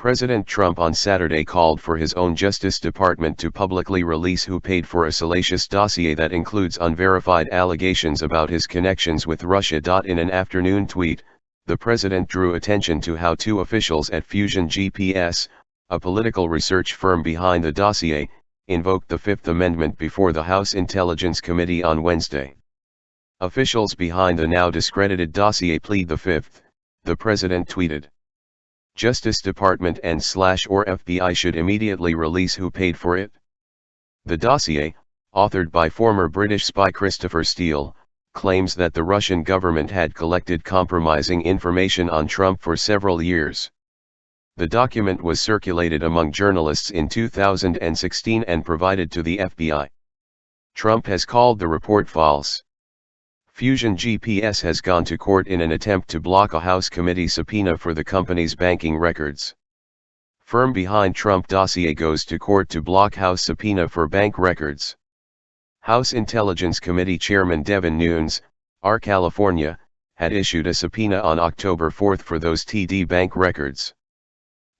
President Trump on Saturday called for his own Justice Department to publicly release who paid for a salacious dossier that includes unverified allegations about his connections with Russia. In an afternoon tweet, the president drew attention to how two officials at Fusion GPS, a political research firm behind the dossier, invoked the Fifth Amendment before the House Intelligence Committee on Wednesday. Officials behind the now discredited dossier plead the Fifth, the president tweeted. Justice Department and/or FBI should immediately release who paid for it. The dossier, authored by former British spy Christopher Steele, claims that the Russian government had collected compromising information on Trump for several years. The document was circulated among journalists in 2016 and provided to the FBI. Trump has called the report false. Fusion GPS has gone to court in an attempt to block a House committee subpoena for the company's banking records. Firm behind Trump dossier goes to court to block House subpoena for bank records. House Intelligence Committee Chairman Devin Nunes, R. California, had issued a subpoena on October 4 for those TD bank records.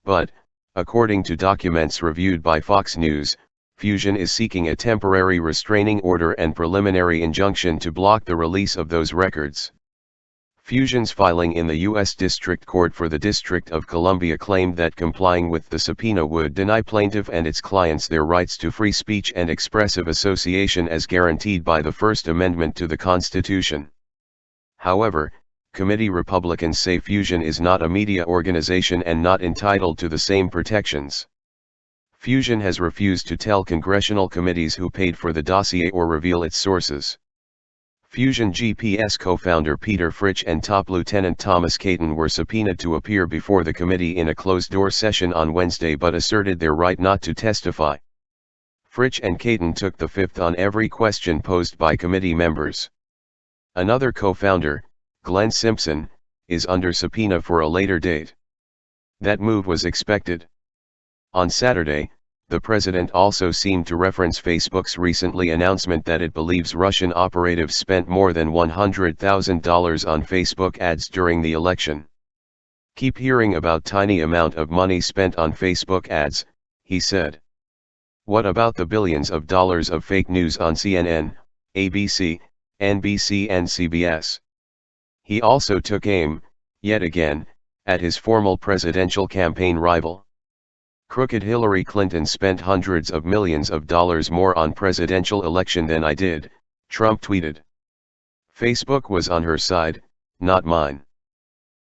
But, according to documents reviewed by Fox News, Fusion is seeking a temporary restraining order and preliminary injunction to block the release of those records. Fusion's filing in the U.S. District Court for the District of Columbia claimed that complying with the subpoena would deny plaintiff and its clients their rights to free speech and expressive association as guaranteed by the First Amendment to the Constitution. However, committee Republicans say Fusion is not a media organization and not entitled to the same protections. Fusion has refused to tell congressional committees who paid for the dossier or reveal its sources. Fusion GPS co-founder Peter Fritsch and Top Lieutenant Thomas Caton were subpoenaed to appear before the committee in a closed-door session on Wednesday but asserted their right not to testify. Fritsch and Caton took the Fifth on every question posed by committee members. Another co-founder, Glenn Simpson, is under subpoena for a later date. That move was expected. On Saturday, the president also seemed to reference Facebook's recently announcement that it believes Russian operatives spent more than $100,000 on Facebook ads during the election. "Keep hearing about tiny amount of money spent on Facebook ads," he said. "What about the billions of dollars of fake news on CNN, ABC, NBC and CBS?" He also took aim, yet again, at his former presidential campaign rival. "Crooked Hillary Clinton spent hundreds of millions of dollars more on presidential election than I did," Trump tweeted. "Facebook was on her side, not mine."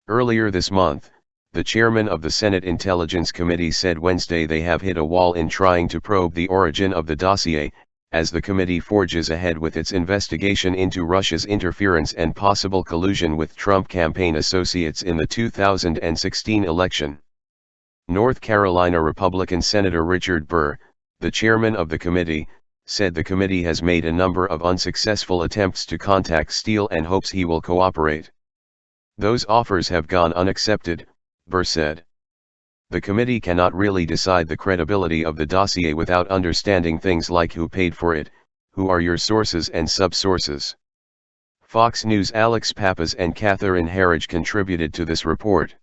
Earlier this month, the chairman of the Senate Intelligence Committee said Wednesday they have hit a wall in trying to probe the origin of the dossier, as the committee forges ahead with its investigation into Russia's interference and possible collusion with Trump campaign associates in the 2016 election. North Carolina Republican Senator Richard Burr, the chairman of the committee, said the committee has made a number of unsuccessful attempts to contact Steele and hopes he will cooperate. "Those offers have gone unaccepted," Burr said. "The committee cannot really decide the credibility of the dossier without understanding things like who paid for it, who are your sources and sub-sources." Fox News' Alex Pappas and Catherine Herridge contributed to this report.